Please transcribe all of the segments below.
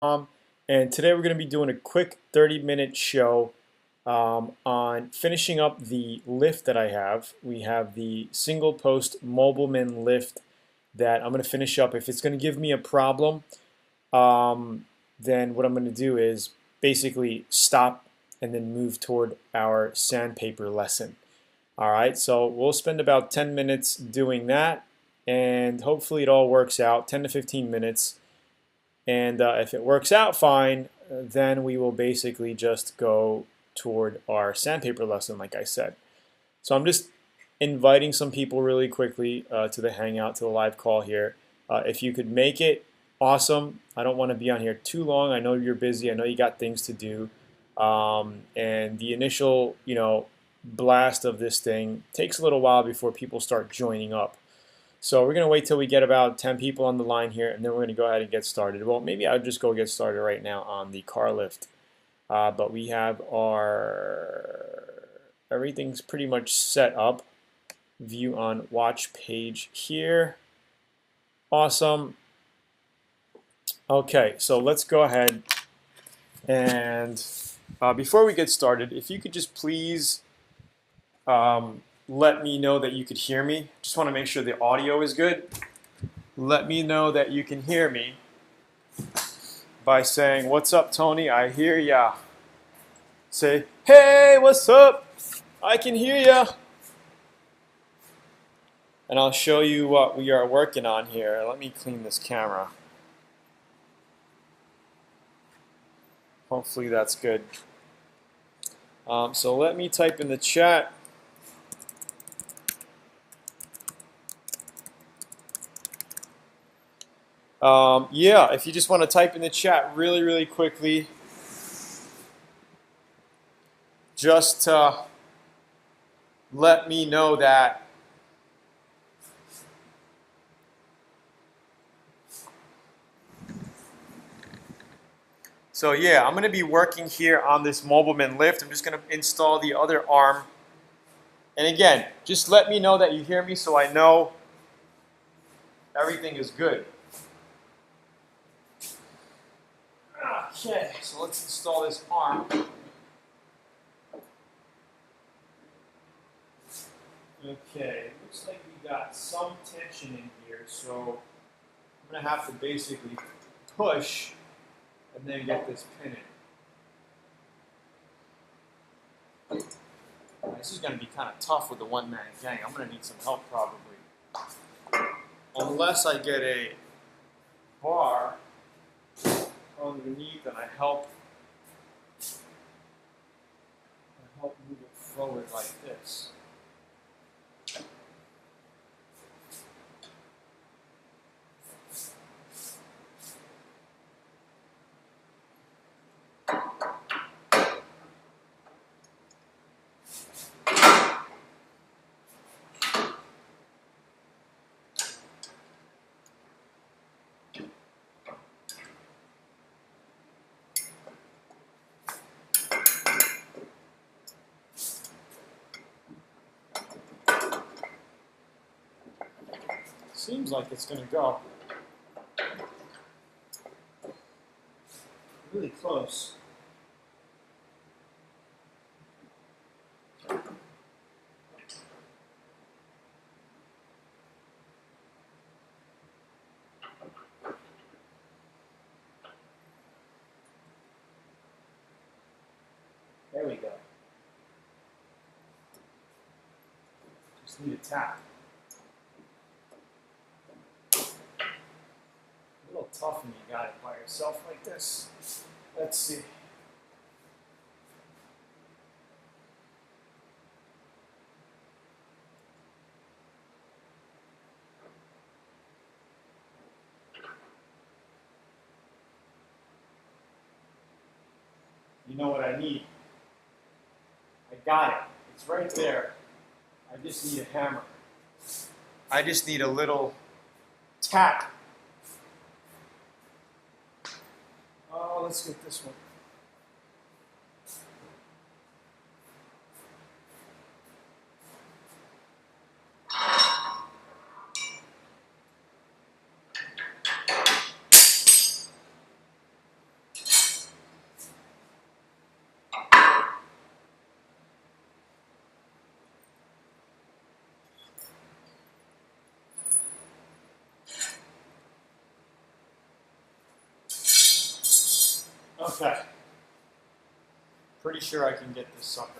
And today we're going to be doing a quick 30-minute show on finishing up the lift that I have. We have the single post Mobileman lift that I'm going to finish up. If it's going to give me a problem, then what I'm going to do is basically stop and then move toward our sandpaper lesson. All right, so we'll spend about 10 minutes doing that, and hopefully it all works out, 10 to 15 minutes. And if it works out fine, then we will basically just go toward our sandpaper lesson, like I said. So I'm just inviting some people really quickly to the Hangout, to the live call here. If you could make it, awesome. I don't want to be on here too long. I know you're busy. I know you got things to do. And the initial, blast of this thing takes a little while before people start joining up. So we're going to wait till we get about 10 people on the line here, and then we're going to go ahead and get started. Well, maybe I'll just go get started right now on the car lift. But we have everything's pretty much set up. View on watch page here. Awesome. Okay, so let's go ahead and before we get started, if you could just please let me know that you could hear me. Just want to make sure the audio is good. Let me know that you can hear me by saying, "What's up, Tony? I hear ya." Say, "Hey, what's up? I can hear ya." And I'll show you what we are working on here. Let me clean this camera. Hopefully that's good. So let me type in the chat. Yeah, if you just want to type in the chat really, really quickly, just let me know that So yeah, I'm going to be working here on this Mobileman lift. I'm just going to install the other arm. And again, just let me know that you hear me so I know everything is good. Okay, so let's install this arm. Okay, looks like we got some tension in here, so I'm going to have to basically push and then get this pin in. This is going to be kind of tough with the one-man gang. I'm going to need some help probably. Unless I get a bar underneath and I help move it forward like this. Seems like it's going to go. Really close. There we go. Just need a tap. A little tough when you got it by yourself like this. Let's see. You know what I need? I got it. It's right there. I just need a hammer. I just need a little tap. Oh, let's get this one. Okay. Pretty sure I can get this sucker.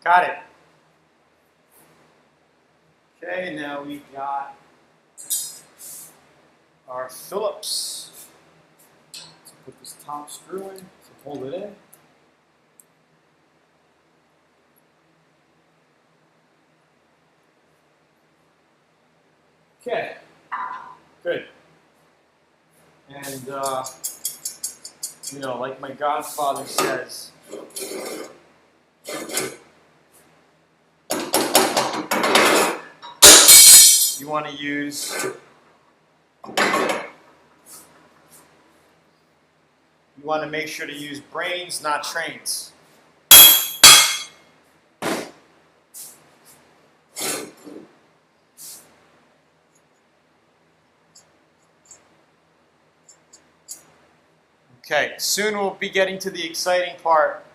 Got it. Okay, now we got our Phillips. Let's put this top screw in, so hold it in. Okay, good. And, you know, like my godfather says, you want to use, make sure to use brains, not trains. Okay, soon we'll be getting to the exciting part.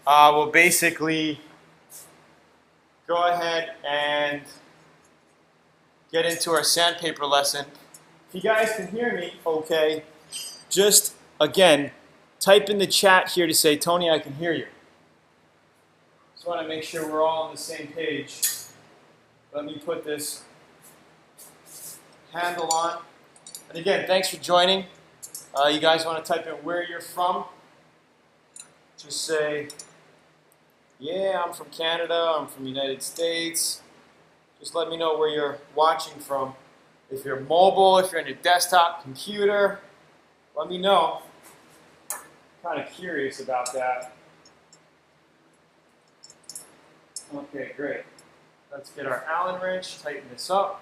We'll basically go ahead and get into our sandpaper lesson. If you guys can hear me okay, just again, type in the chat here to say, Tony, I can hear you. Just want to make sure we're all on the same page. Let me put this handle on. And again, thanks for joining. You guys want to type in where you're from. Just say, yeah, I'm from Canada, I'm from the United States. Just let me know where you're watching from. If you're mobile, if you're on your desktop computer, let me know. I'm kind of curious about that. Okay, great. Let's get our Allen wrench, tighten this up.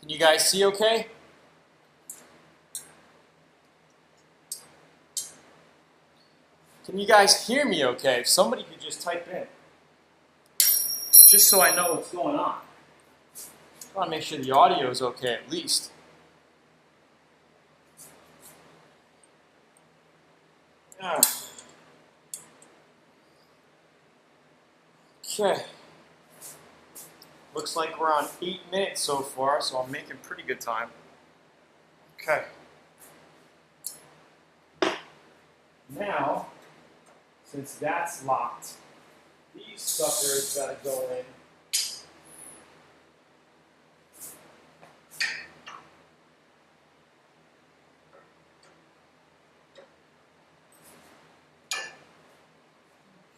Can you guys see okay? Can you guys hear me okay? If somebody could just type in. Just so I know what's going on. I want to make sure the audio is okay at least. Okay. Looks like we're on 8 minutes so far, so I'm making pretty good time. Okay. Now, since that's locked, these suckers gotta go in.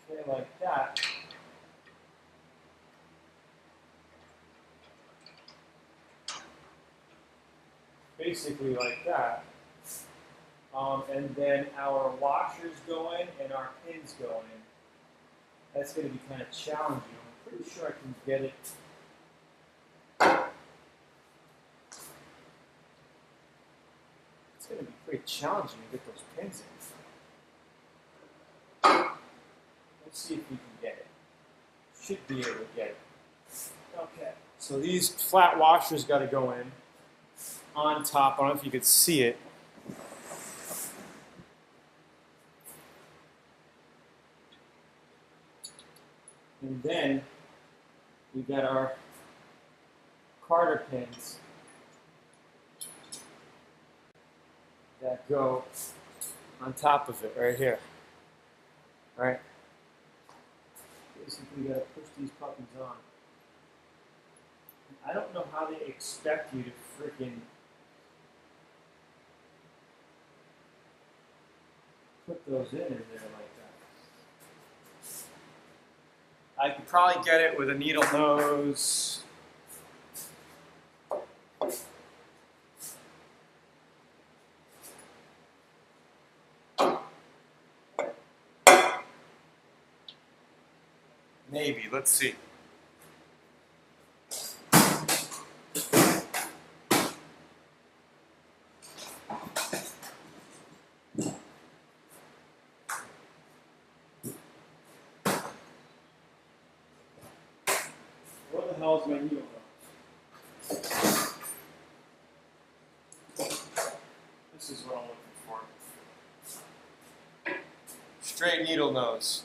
Okay, like that. Basically like that. And then our washers go in and our pins go in. That's going to be kind of challenging. I'm pretty sure I can get it. It's going to be pretty challenging to get those pins in. Let's see if we can get it. Should be able to get it. Okay. So these flat washers got to go in on top. I don't know if you could see it. And then we got our Carter pins that go on top of it right here. All right. Basically, we got to push these puppies on. I don't know how they expect you to freaking put those in there like that. I could probably get it with a needle nose. Maybe. Let's see. What the hell is my needle nose? This is what I'm looking for. Straight needle nose.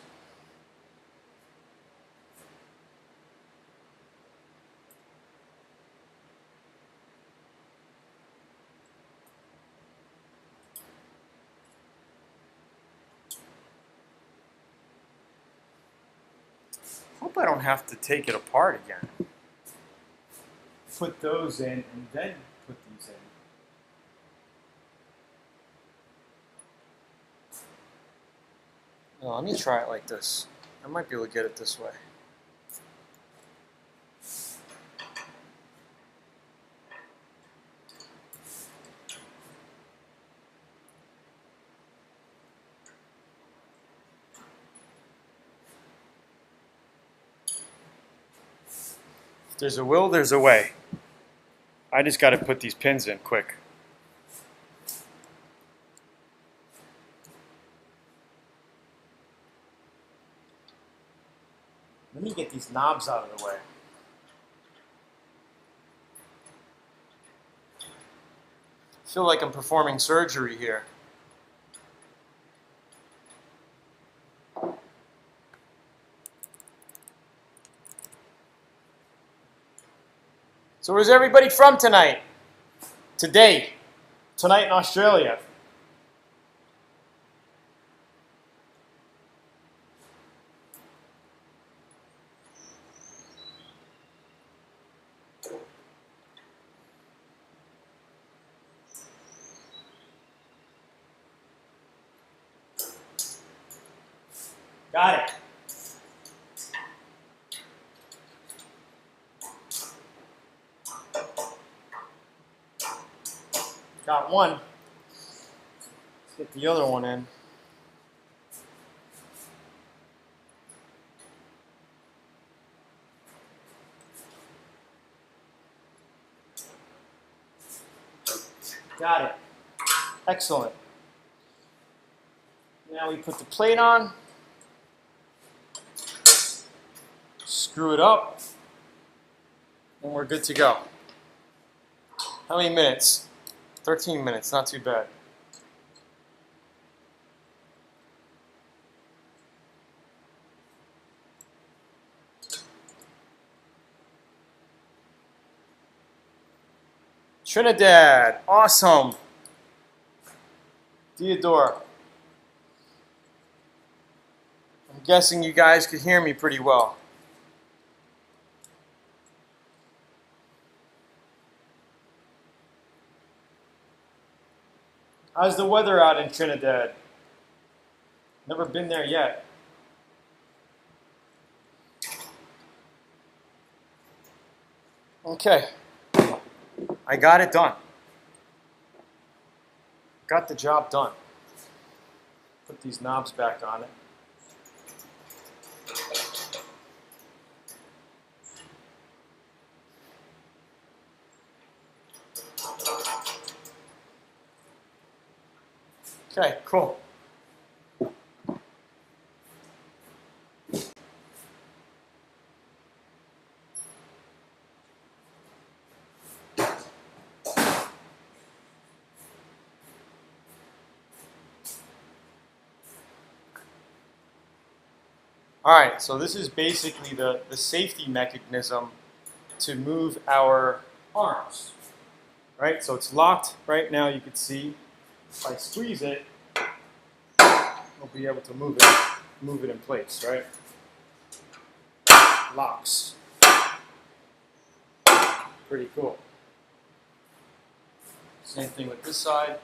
Hope I don't have to take it apart again. Put those in and then put these in. Oh, let me try it like this. I might be able to get it this way. If there's a will, there's a way. I just got to put these pins in quick. Let me get these knobs out of the way. I feel like I'm performing surgery here. So where's everybody from tonight? Today. Tonight in Australia. Got it. Got one. Let's get the other one in. Got it. Excellent. Now we put the plate on. Screw it up. And we're good to go. How many minutes? 13 minutes, not too bad. Trinidad, awesome. Theodore. I'm guessing you guys could hear me pretty well. How's the weather out in Trinidad? Never been there yet. Okay. I got it done. Got the job done. Put these knobs back on it. Okay, cool. All right, so this is basically the safety mechanism to move our arms. Right, so it's locked right now, you can see. If I squeeze it, we'll be able to move it in place, right? Locks. Pretty cool. Same thing with this side.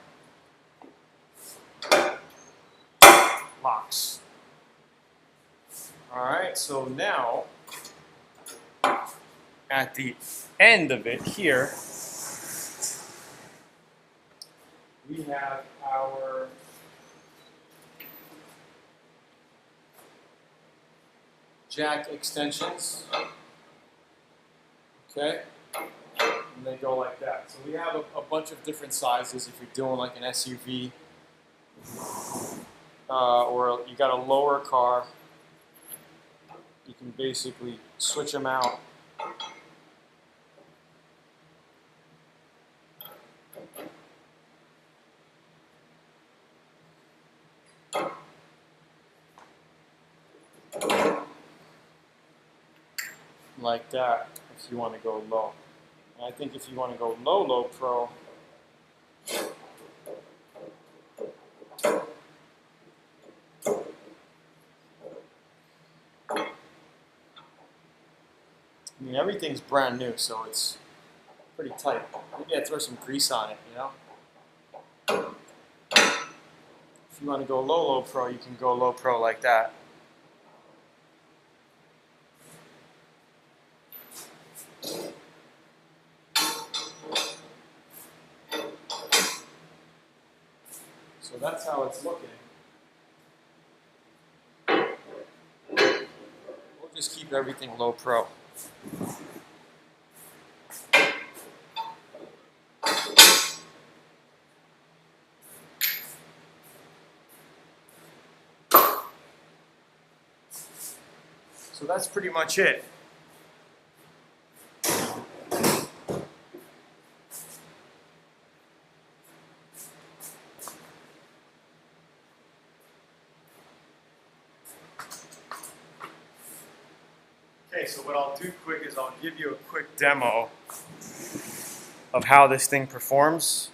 Locks. All right, so now at the end of it here, we have our jack extensions. Okay, and they go like that. So we have a bunch of different sizes if you're doing like an SUV or you got a lower car. You can basically switch them out. Like that if you want to go low. And I think if you want to go low pro, I mean everything's brand new, so it's pretty tight. Maybe I'd throw some grease on it, you know? If you want to go low pro, you can go low pro like that. So that's how it's looking. We'll just keep everything low pro. So that's pretty much it. Okay, so what I'll do quick is I'll give you a quick demo of how this thing performs.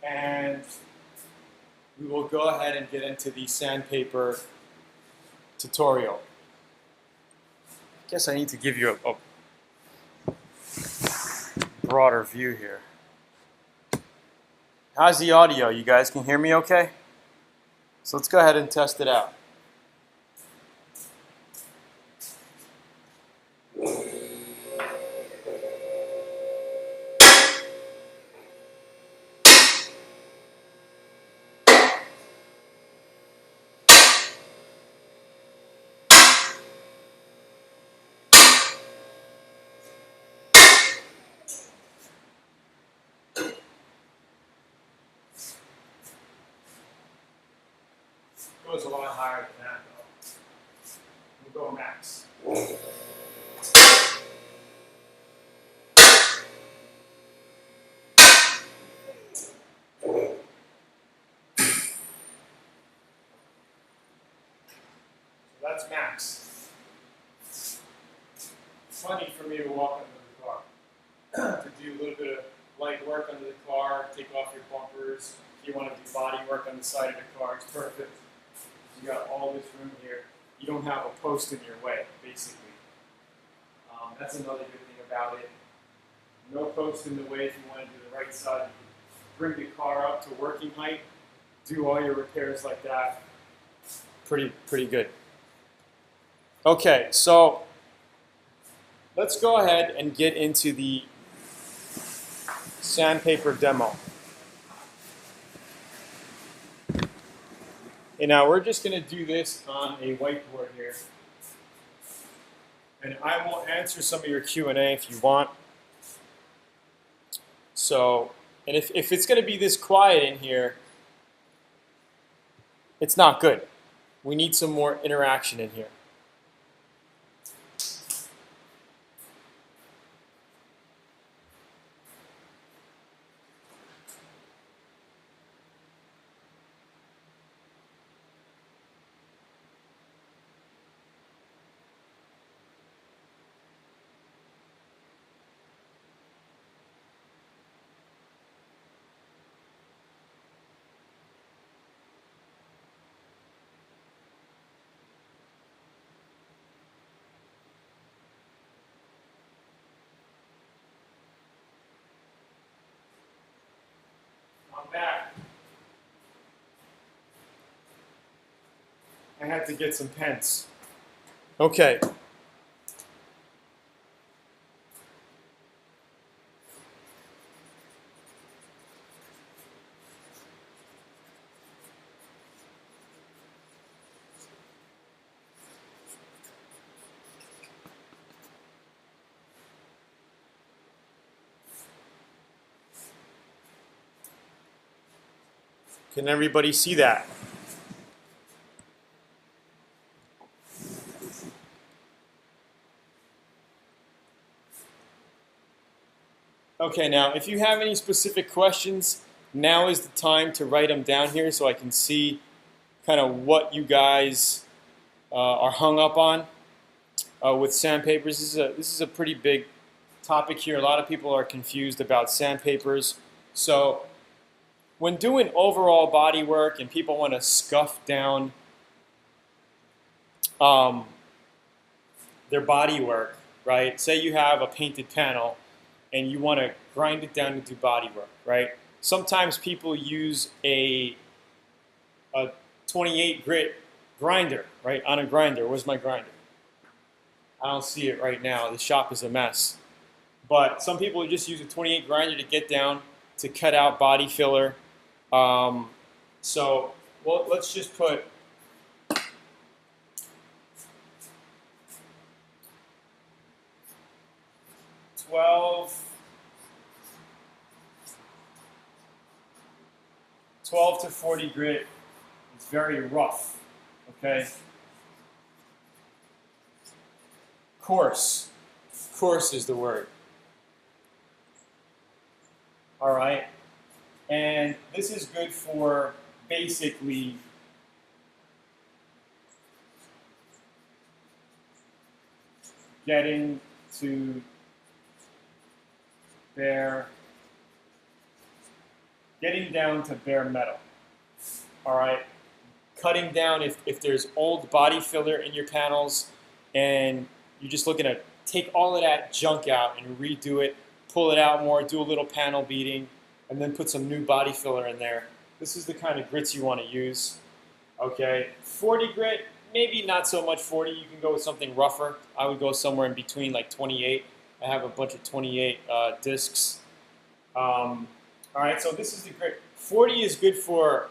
And we will go ahead and get into the sandpaper tutorial. I guess I need to give you a broader view here. How's the audio? You guys can hear me okay? So let's go ahead and test it out. Goes a lot higher than that though. We'll go max. So that's max. It's funny for me to walk under the car. To do a little bit of light work under the car, take off your bumpers. If you want to do body work on the side of the car, it's perfect. You got all this room here. You don't have a post in your way, basically. That's another good thing about it. No post in the way if you want to do the right side. You can bring the car up to working height, do all your repairs like that. Pretty good. Okay, so let's go ahead and get into the sandpaper demo. And now we're just going to do this on a whiteboard here. And I will answer some of your Q&A if you want. So, and if it's going to be this quiet in here, it's not good. We need some more interaction in here. I'm back. I had to get some pens. Okay. Can everybody see that? Okay, now if you have any specific questions, now is the time to write them down here so I can see kind of what you guys are hung up on with sandpapers. This is a pretty big topic here. A lot of people are confused about sandpapers. So when doing overall body work and people want to scuff down their body work, right? Say you have a painted panel and you want to grind it down to do body work, right? Sometimes people use a 28 grit grinder, right? On a grinder. Where's my grinder? I don't see it right now. The shop is a mess. But some people just use a 28 grinder to get down to cut out body filler. So well, let's just put 12 to 40 grit. It's very rough, okay? Coarse. Coarse is the word. All right? And this is good for basically getting to getting down to bare metal. All right? Cutting down if there's old body filler in your panels and you're just looking to take all of that junk out and redo it, pull it out more, do a little panel beating, and then put some new body filler in there. This is the kind of grits you want to use. Okay, 40 grit, maybe not so much 40. You can go with something rougher. I would go somewhere in between, like 28. I have a bunch of 28 discs. All right, so this is the grit. 40 is good for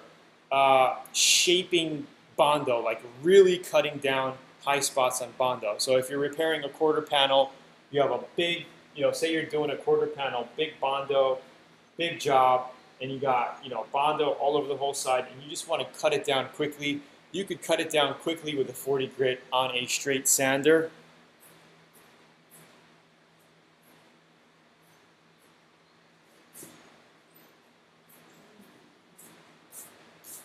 shaping Bondo, like really cutting down high spots on Bondo. So if you're repairing a quarter panel, you have a big, say you're doing a quarter panel, big Bondo, big job, and you got, Bondo all over the whole side, and you just want to cut it down quickly. You could cut it down quickly with a 40 grit on a straight sander.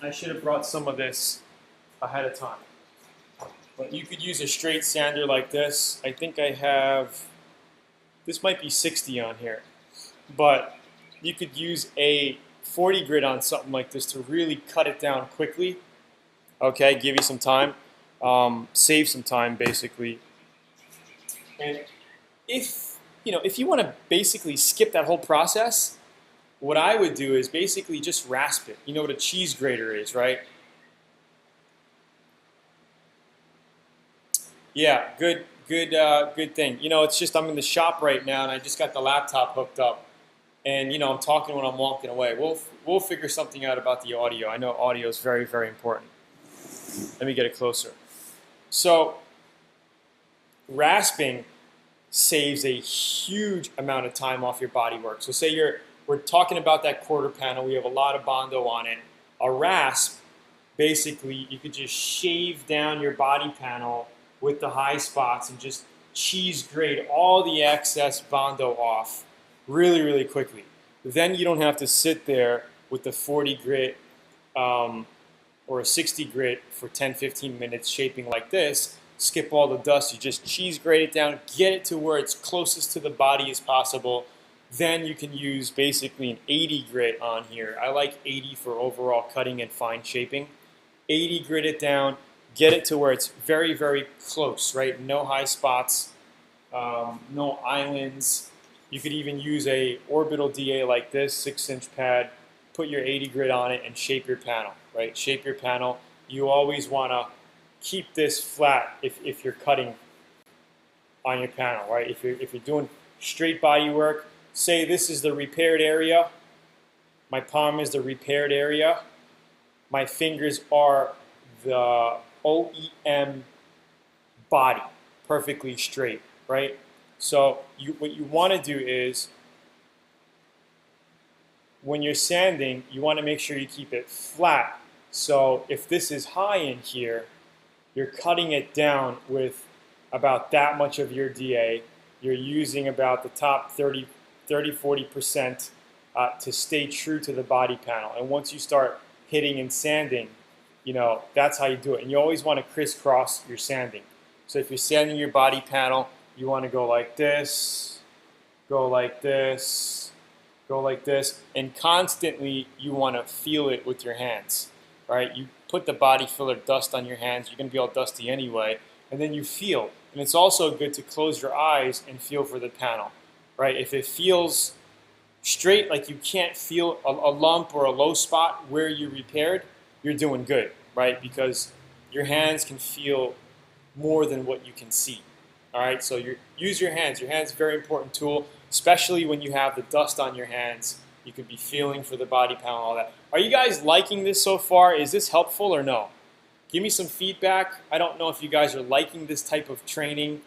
I should have brought some of this ahead of time. But you could use a straight sander like this. I think I have, this might be 60 on here. But you could use a 40 grit on something like this to really cut it down quickly. Okay, give you some time. Save some time, basically. And if you want to basically skip that whole process, what I would do is basically just rasp it. You know what a cheese grater is, right? Yeah, good thing. It's just I'm in the shop right now, and I just got the laptop hooked up, and I'm talking when I'm walking away. We'll figure something out about the audio. I know audio is very, very important. Let me get it closer. So, rasping saves a huge amount of time off your body work. So say we're talking about that quarter panel, we have a lot of Bondo on it. A rasp, basically, you could just shave down your body panel with the high spots and just cheese grate all the excess Bondo off really, really quickly. Then you don't have to sit there with the 40 grit or a 60 grit for 10-15 minutes shaping like this. Skip all the dust, you just cheese grate it down, get it to where it's closest to the body as possible. Then you can use basically an 80 grit on here. I like 80 for overall cutting and fine shaping. 80 grit it down, get it to where it's very, very close, right? No high spots, no islands. You could even use a orbital DA like this, 6-inch pad, put your 80 grit on it and shape your panel, right? Shape your panel. You always want to keep this flat if you're cutting on your panel, right? If you're doing straight body work, say this is the repaired area, my palm is the repaired area, my fingers are the OEM body, perfectly straight, right? So what you want to do is when you're sanding, you want to make sure you keep it flat. So if this is high in here, you're cutting it down with about that much of your DA. You're using about the top 40% to stay true to the body panel. And once you start hitting and sanding, that's how you do it. And you always want to crisscross your sanding. So if you're sanding your body panel, you want to go like this, go like this, go like this, and constantly you want to feel it with your hands, right? You put the body filler dust on your hands, you're going to be all dusty anyway, and then you feel. And it's also good to close your eyes and feel for the panel, right? If it feels straight, like you can't feel a lump or a low spot where you repaired, you're doing good, right? Because your hands can feel more than what you can see. All right, so use your hands. Your hands are a very important tool, especially when you have the dust on your hands. You could be feeling for the body panel, all that. Are you guys liking this so far? Is this helpful or no? Give me some feedback. I don't know if you guys are liking this type of training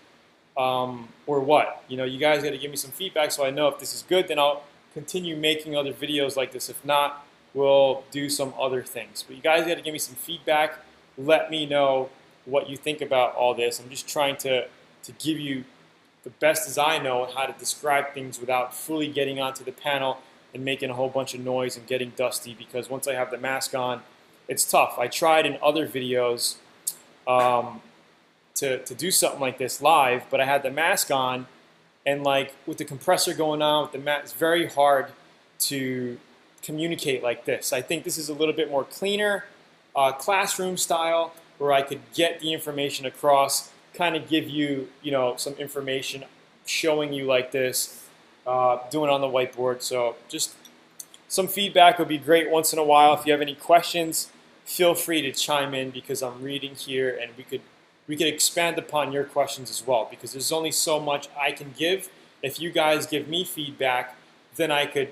or what. You guys got to give me some feedback so I know if this is good, then I'll continue making other videos like this. If not, we'll do some other things. But you guys got to give me some feedback. Let me know what you think about all this. I'm just trying to give you the best as I know how to describe things without fully getting onto the panel and making a whole bunch of noise and getting dusty, because once I have the mask on, it's tough. I tried in other videos to do something like this live, but I had the mask on, and like with the compressor going on, with the mask, it's very hard to communicate like this. I think this is a little bit more cleaner, classroom style, where I could get the information across, kind of give you, some information, showing you like this, doing it on the whiteboard. So just some feedback would be great once in a while. If you have any questions, feel free to chime in, because I'm reading here, and we could expand upon your questions as well, because there's only so much I can give. If you guys give me feedback, then I could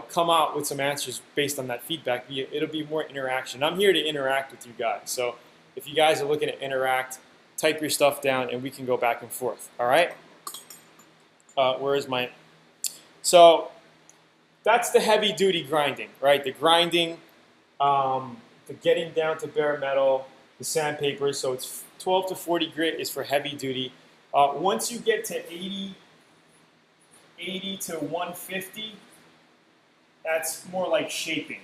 come out with some answers based on that feedback. It'll be more interaction. I'm here to interact with you guys. So if you guys are looking to interact, type your stuff down and we can go back and forth. All right? Where is my... So that's the heavy duty grinding, right? The grinding, the getting down to bare metal, the sandpaper. So it's 12 to 40 grit is for heavy duty. Once you get to 80 to 150, that's more like shaping.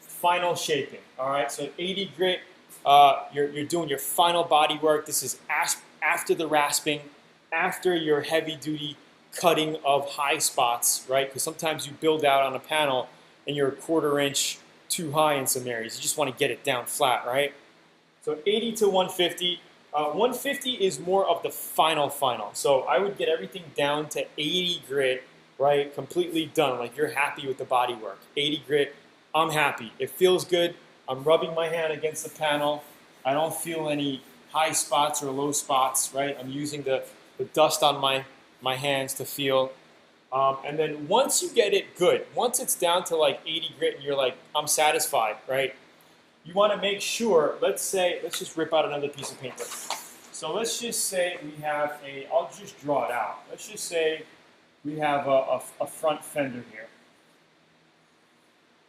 Final shaping, all right? So 80 grit, you're doing your final body work. This is after the rasping, after your heavy duty cutting of high spots, right? Because sometimes you build out on a panel and you're a 1/4 inch too high in some areas. You just want to get it down flat, right? So 80 to 150. 150 is more of the final. So I would get everything down to 80 grit, right? Completely done. Like you're happy with the body work. 80 grit, I'm happy. It feels good. I'm rubbing my hand against the panel. I don't feel any high spots or low spots, right? I'm using the dust on my hands to feel. And then once you get it good, once it's down to like 80 grit and you're like, I'm satisfied, right? You want to make sure, let's just rip out another piece of paper. So let's just say we have I'll just draw it out. Let's just say we have a front fender here.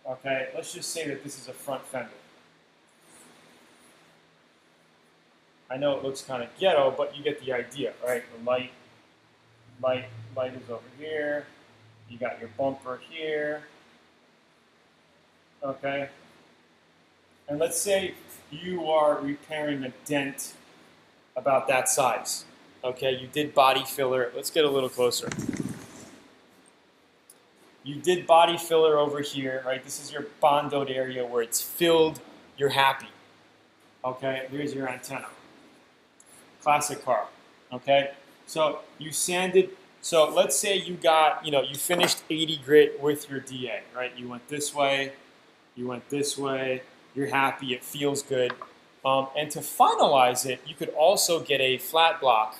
Okay, let's just say that this is a front fender. I know it looks kind of ghetto, but you get the idea, right? The light is over here. You got your bumper here. Okay. And let's say you are repairing a dent about that size. Okay, you did body filler. Let's get a little closer. You did body filler over here, right? This is your bondoed area where it's filled. You're happy. Okay, here's your antenna. Classic car. Okay, so you sanded. So let's say you got, you finished 80 grit with your DA, right? You went this way. You went this way. You're happy. It feels good. And to finalize it, you could also get a flat block,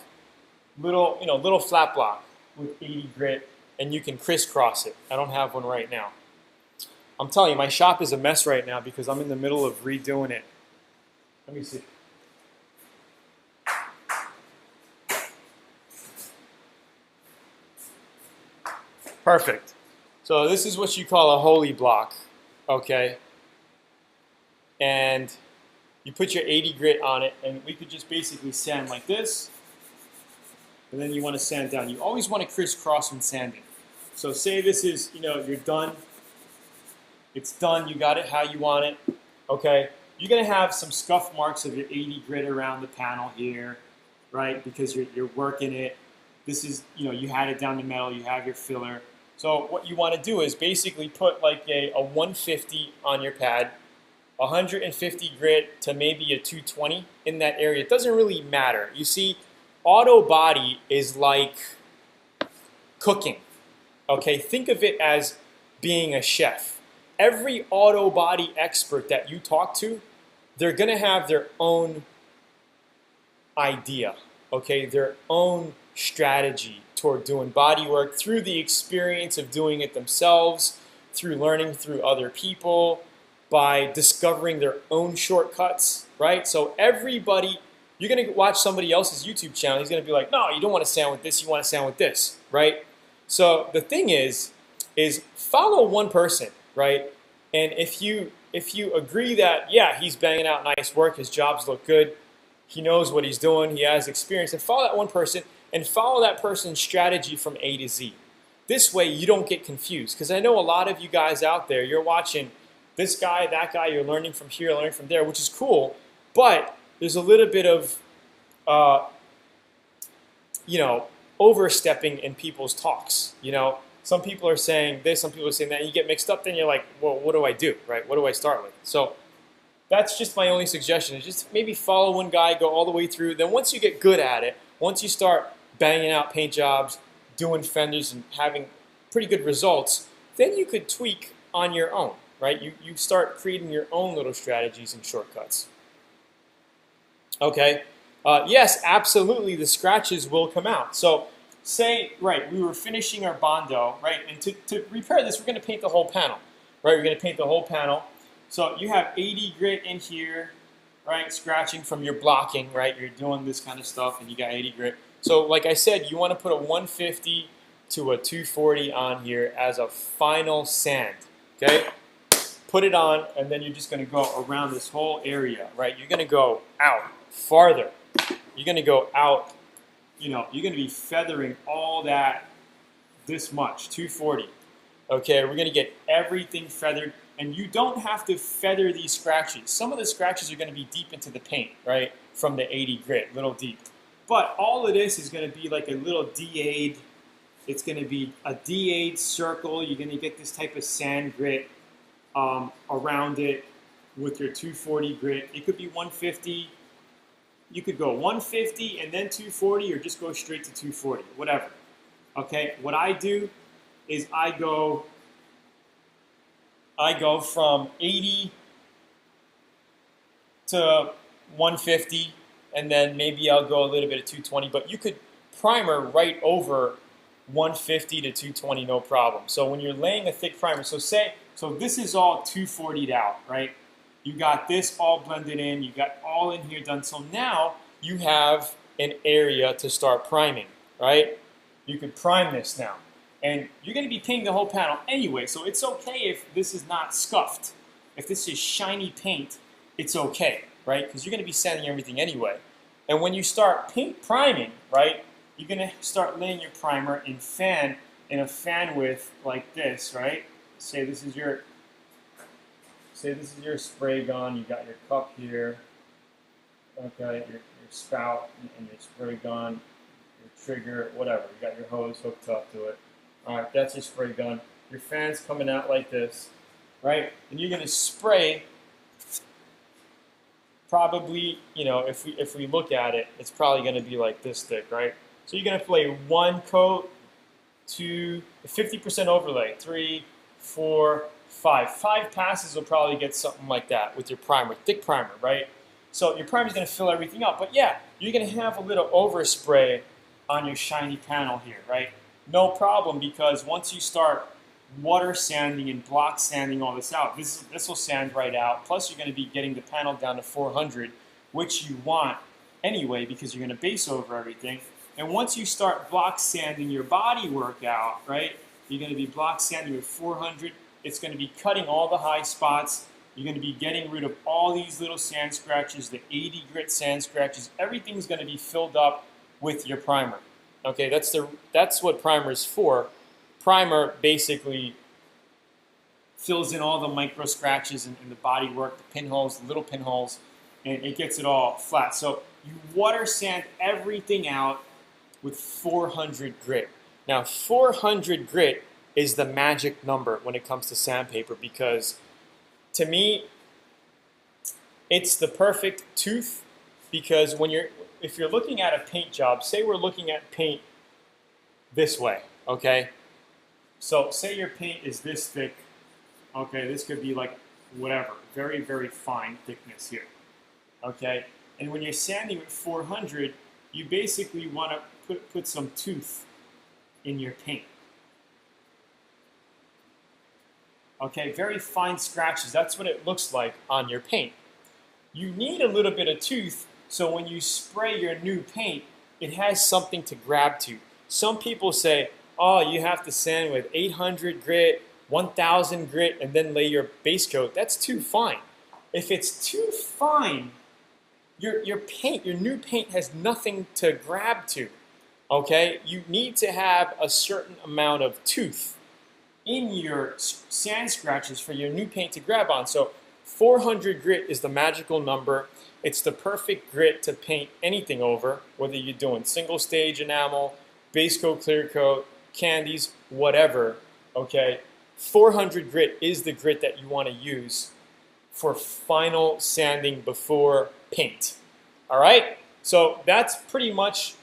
little flat block with 80 grit, and you can crisscross it. I don't have one right now. I'm telling you, my shop is a mess right now because I'm in the middle of redoing it. Let me see. Perfect. So this is what you call a holy block, okay? And you put your 80 grit on it, and we could just basically sand like this, and then you want to sand down. You always want to crisscross when sanding. So say this is, you're done. It's done. You got it how you want it, okay? You're going to have some scuff marks of your 80 grit around the panel here, right? Because you're working it. This is, you had it down the metal. You have your filler. So what you want to do is basically put like a 150 on your pad, 150 grit to maybe a 220 in that area. It doesn't really matter. You see, auto body is like cooking. Okay, think of it as being a chef. Every auto body expert that you talk to, they're going to have their own idea, okay, their own strategy toward doing body work through the experience of doing it themselves, through learning through other people, by discovering their own shortcuts, right? So everybody, you're going to watch somebody else's YouTube channel, he's going to be like, no, you don't want to sound with this, you want to sound with this, right? So the thing is follow one person, right? And if you agree that, yeah, he's banging out nice work, his jobs look good, he knows what he's doing, he has experience, and follow that one person and follow that person's strategy from A to Z. This way you don't get confused, because I know a lot of you guys out there, you're watching this guy, that guy, you're learning from here, learning from there, which is cool, but there's a little bit of, overstepping in people's talks. Some people are saying this, some people are saying that, and you get mixed up, then you're like, well, what do I do, right? What do I start with? So that's just my only suggestion, is just maybe follow one guy, go all the way through. Then once you get good at it, once you start banging out paint jobs, doing fenders, and having pretty good results, then you could tweak on your own, right? You start creating your own little strategies and shortcuts. Okay, yes, absolutely, the scratches will come out. So say, right, we were finishing our Bondo, right, and to repair this, we're going to paint the whole panel, right? We're going to paint the whole panel. So you have 80 grit in here, right, scratching from your blocking, right? You're doing this kind of stuff, and you got 80 grit. So like I said, you want to put a 150 to a 240 on here as a final sand, okay? Put it on, and then you're just going to go around this whole area, right? You're going to go out farther. You're going to go out, you're going to be feathering all that this much, 240. Okay, we're going to get everything feathered, and you don't have to feather these scratches. Some of the scratches are going to be deep into the paint, right, from the 80 grit, little deep. But all of this is going to be like a little DA'd, it's going to be a DA'd circle. You're going to get this type of sand grit around it with your 240 grit. It could be 150. You could go 150 and then 240, or just go straight to 240, whatever. Okay, what I do is I go from 80 to 150, and then maybe I'll go a little bit of 220, but you could primer right over 150 to 220, no problem. So when you're laying a thick primer, so this is all 240'd out, right? You got this all blended in, you got all in here done. So now you have an area to start priming, right? You could prime this now. And you're going to be painting the whole panel anyway, so it's okay if this is not scuffed. If this is shiny paint, it's okay, right? Because you're going to be sanding everything anyway. And when you start priming, right, you're going to start laying your primer in a fan width like this, right? Say this is your spray gun. You got your cup here, okay, your spout and your spray gun, your trigger, whatever. You got your hose hooked up to it. All right, that's your spray gun. Your fan's coming out like this, right? And you're going to spray. Probably, if we look at it, it's probably going to be like this thick, right? So you're going to play one coat, 2, 50% overlay, 3, 4, 5. 5 passes will probably get something like that with your primer, thick primer, right? So your primer is going to fill everything up. But yeah, you're going to have a little overspray on your shiny panel here, right? No problem, because once you start water sanding and block sanding all this out, this will sand right out. Plus you're going to be getting the panel down to 400, which you want anyway because you're going to base over everything. And once you start block sanding your body work out, right, You're going to be block sanding with 400. It's going to be cutting all the high spots. You're going to be getting rid of all these little sand scratches, the 80 grit sand scratches. Everything's going to be filled up with your primer. Okay, that's what primer is for. Primer basically fills in all the micro scratches and the body work, the pinholes, the little pinholes, and it gets it all flat. So you water sand everything out with 400 grit. Now 400 grit is the magic number when it comes to sandpaper, because to me it's the perfect tooth. Because if you're looking at a paint job, say we're looking at paint this way, okay? So say your paint is this thick, okay? This could be like whatever, very, very fine thickness here, okay? And when you're sanding with 400, you basically want to put some tooth in your paint. Okay, very fine scratches, that's what it looks like on your paint. You need a little bit of tooth so when you spray your new paint, it has something to grab to. Some people say, oh, you have to sand with 800 grit, 1000 grit, and then lay your base coat. That's too fine. If it's too fine, your paint, your new paint has nothing to grab to. Okay? You need to have a certain amount of tooth in your sand scratches for your new paint to grab on. So 400 grit is the magical number. It's the perfect grit to paint anything over, whether you're doing single stage enamel, base coat, clear coat, candies, whatever, okay? 400 grit is the grit that you want to use for final sanding before paint, all right? So that's pretty much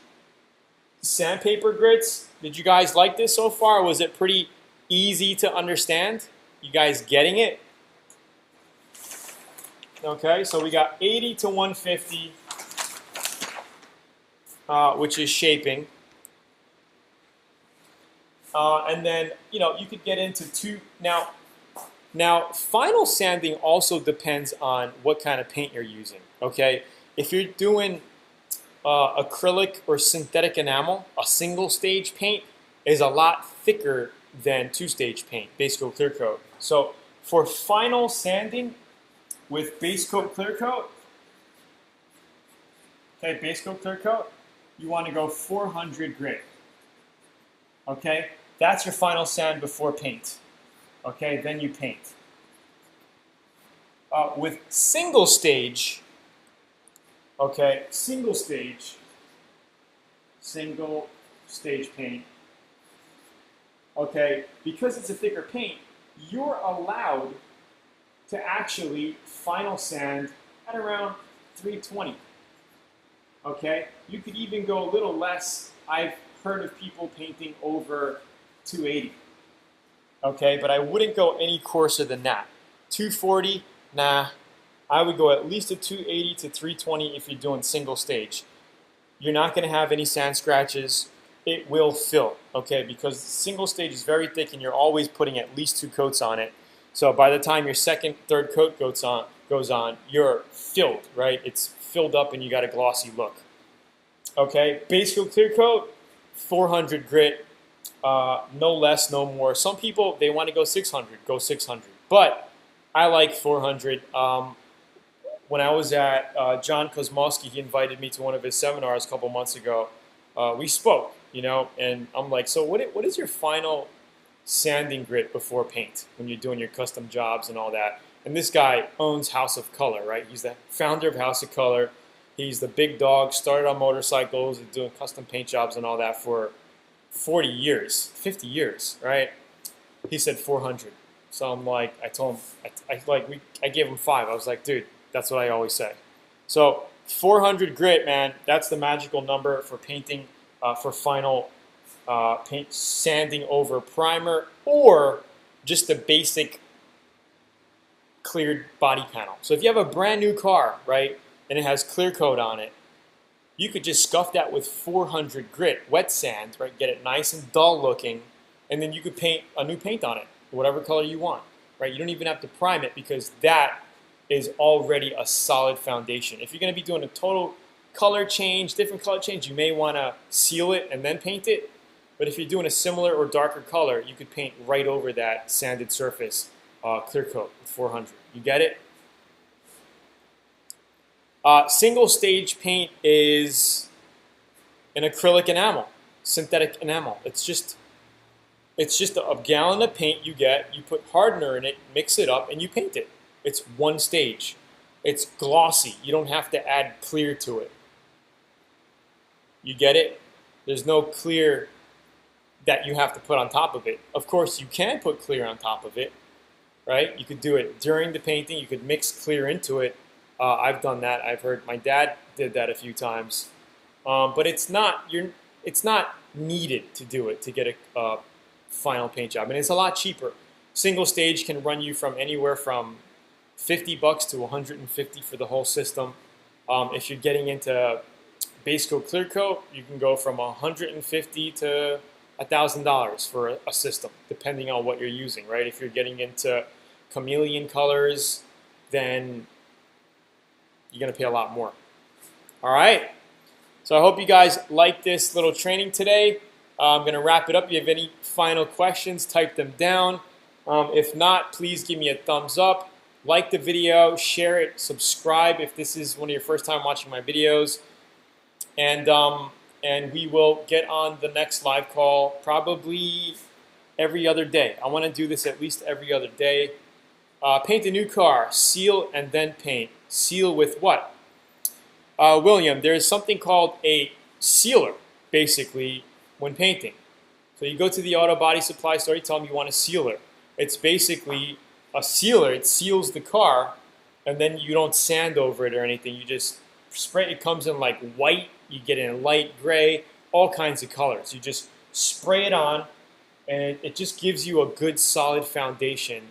sandpaper grits. Did you guys like this so far? Was it pretty easy to understand? You guys getting it? Okay, so we got 80 to 150, which is shaping. And then, you know, you could get into two. Now, final sanding also depends on what kind of paint you're using, okay? If you're doing acrylic or synthetic enamel, a single stage paint is a lot thicker than two-stage paint, base coat, clear coat. So for final sanding with base coat, clear coat, okay, base coat, clear coat, you want to go 400 grit, okay? That's your final sand before paint, okay? Then you paint. With single stage, okay, single stage paint, okay, because it's a thicker paint, you're allowed to actually final sand at around 320, okay? You could even go a little less. I've heard of people painting over 280, okay? But I wouldn't go any coarser than that. 240, nah. I would go at least a 280 to 320 if you're doing single stage. You're not going to have any sand scratches. It will fill, okay? Because single stage is very thick and you're always putting at least 2 coats on it. So by the time your second, third coat goes on, you're filled, right? It's filled up and you got a glossy look. Okay, base coat, clear coat, 400 grit, no less, no more. Some people, they want to go 600, go 600. But I like 400. When I was at John Kosmowski, he invited me to one of his seminars a couple months ago. We spoke, you know, and I'm like, so what is your final sanding grit before paint when you're doing your custom jobs and all that? And this guy owns House of Color, right? He's the founder of House of Color. He's the big dog, started on motorcycles and doing custom paint jobs and all that for 40 years, 50 years, right? He said 400. So I'm like, I told him, I gave him 5. I was like, dude, that's what I always say. So 400 grit, man, that's the magical number for painting, for final paint sanding over primer or just the basic cleared body panel. So if you have a brand new car, right, and it has clear coat on it, you could just scuff that with 400 grit, wet sand, right, get it nice and dull looking, and then you could paint a new paint on it, whatever color you want, right? You don't even have to prime it because that is already a solid foundation. If you're going to be doing a total color change, different color change, you may want to seal it and then paint it. But if you're doing a similar or darker color, you could paint right over that sanded surface, clear coat with 400. You get it? Single stage paint is an acrylic enamel, synthetic enamel. It's just a gallon of paint you get, you put hardener in it, mix it up, and you paint it. It's one stage. It's glossy. You don't have to add clear to it. You get it? There's no clear that you have to put on top of it. Of course, you can put clear on top of it, right? You could do it during the painting. You could mix clear into it. I've done that. I've heard my dad did that a few times. But it's not needed to do it to get a final paint job, and it's a lot cheaper. Single stage can run you from anywhere from $50 to $150 for the whole system. If you're getting into base coat, clear coat, you can go from $150 to $1,000 for a system, depending on what you're using, right? If you're getting into chameleon colors, then you're going to pay a lot more. All right. So I hope you guys liked this little training today. I'm going to wrap it up. If you have any final questions, type them down. If not, please give me a thumbs up. Like the video, share it, subscribe if this is one of your first time watching my videos. And we will get on the next live call probably every other day. I want to do this at least every other day. Paint a new car, seal and then paint. Seal with what? William, there's something called a sealer, basically, when painting. So you go to the auto body supply store, you tell them you want a sealer. It's basically a sealer. It seals the car, and then you don't sand over it or anything. You just spray. It comes in like white. You get it in light gray, all kinds of colors. You just spray it on, and it just gives you a good solid foundation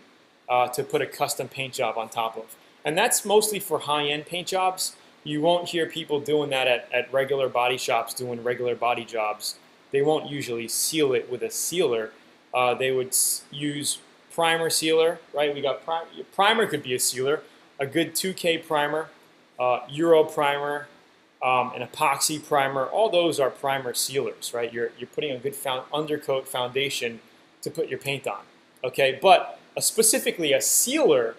to put a custom paint job on top of. And that's mostly for high-end paint jobs. You won't hear people doing that at regular body shops doing regular body jobs. They won't usually seal it with a sealer. They would use primer sealer, right? We got primer could be a sealer, a good 2K primer, Euro primer, an epoxy primer. All those are primer sealers, right? You're putting a good undercoat foundation to put your paint on, okay? But specifically a sealer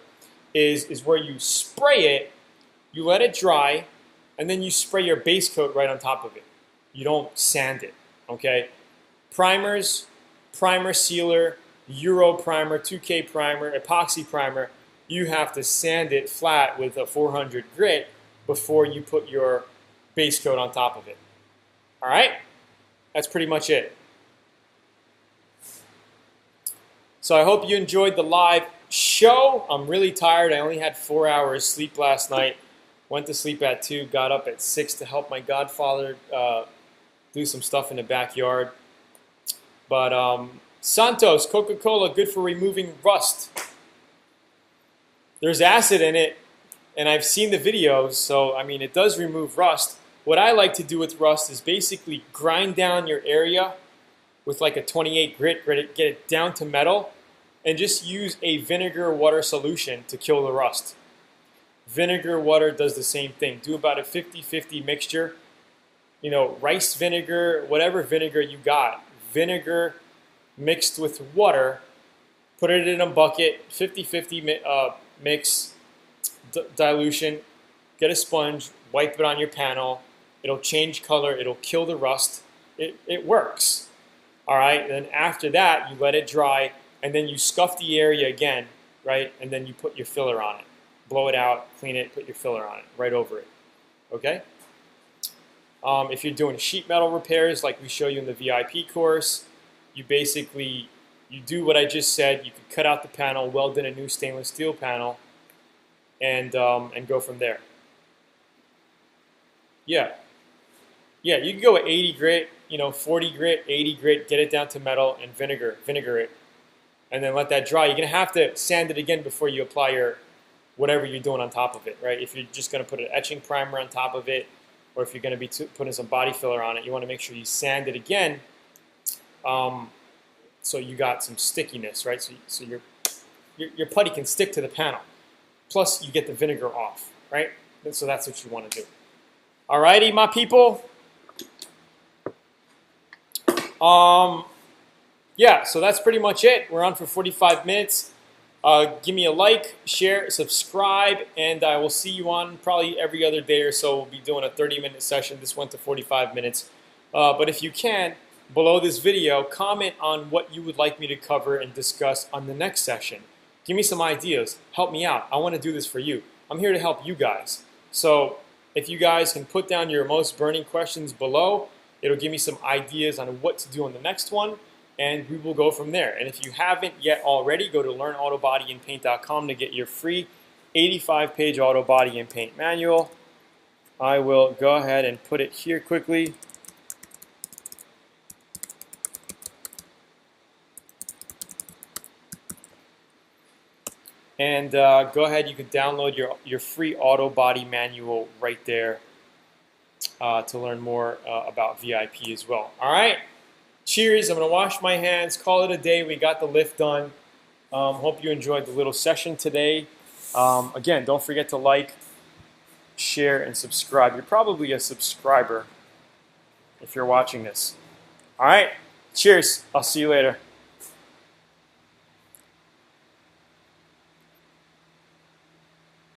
is where you spray it, you let it dry, and then you spray your base coat right on top of it. You don't sand it, okay? Primers, primer sealer, Euro primer, 2K primer, epoxy primer, you have to sand it flat with a 400 grit before you put your base coat on top of it. All right? That's pretty much it. So I hope you enjoyed the live show. I'm really tired. I only had 4 hours sleep last night. Went to sleep at 2, got up at 6 to help my godfather do some stuff in the backyard. But Santos, Coca-Cola, good for removing rust. There's acid in it, and I've seen the videos, so I mean it does remove rust. What I like to do with rust is basically grind down your area with like a 28 grit, get it down to metal, and just use a vinegar water solution to kill the rust. Vinegar water does the same thing. Do about a 50-50 mixture. You know, rice vinegar, whatever vinegar you got, vinegar mixed with water, put it in a bucket, 50-50 mix, dilution, get a sponge, wipe it on your panel. It'll change color, it'll kill the rust. It works. All right, and then after that, you let it dry, and then you scuff the area again, right? And then you put your filler on it. Blow it out, clean it, put your filler on it, right over it, okay? If you're doing sheet metal repairs like we show you in the VIP course, you basically, you do what I just said. You could cut out the panel, weld in a new stainless steel panel, and go from there. Yeah, you can go with 80 grit, 40 grit, 80 grit, get it down to metal, and vinegar it, and then let that dry. You're gonna have to sand it again before you apply your whatever you're doing on top of it, right? If you're just gonna put an etching primer on top of it, or if you're gonna be putting some body filler on it, you wanna make sure you sand it again, so you got some stickiness, right? So your putty can stick to the panel. Plus, you get the vinegar off, right? And so that's what you want to do. Alrighty, my people. Yeah, so that's pretty much it. We're on for 45 minutes. Give me a like, share, subscribe, and I will see you on probably every other day or so. We'll be doing a 30-minute session. This went to 45 minutes. But if you can, below this video, comment on what you would like me to cover and discuss on the next session. Give me some ideas. Help me out. I want to do this for you. I'm here to help you guys. So if you guys can put down your most burning questions below, it'll give me some ideas on what to do on the next one, and we will go from there. And if you haven't yet already, go to learnautobodyandpaint.com to get your free 85-page auto body and paint manual. I will go ahead and put it here quickly. And go ahead, you can download your free auto body manual right there to learn more about VIP as well. All right. Cheers. I'm going to wash my hands, call it a day. We got the lift done. Hope you enjoyed the little session today. Again, don't forget to like, share, and subscribe. You're probably a subscriber if you're watching this. All right. Cheers. I'll see you later.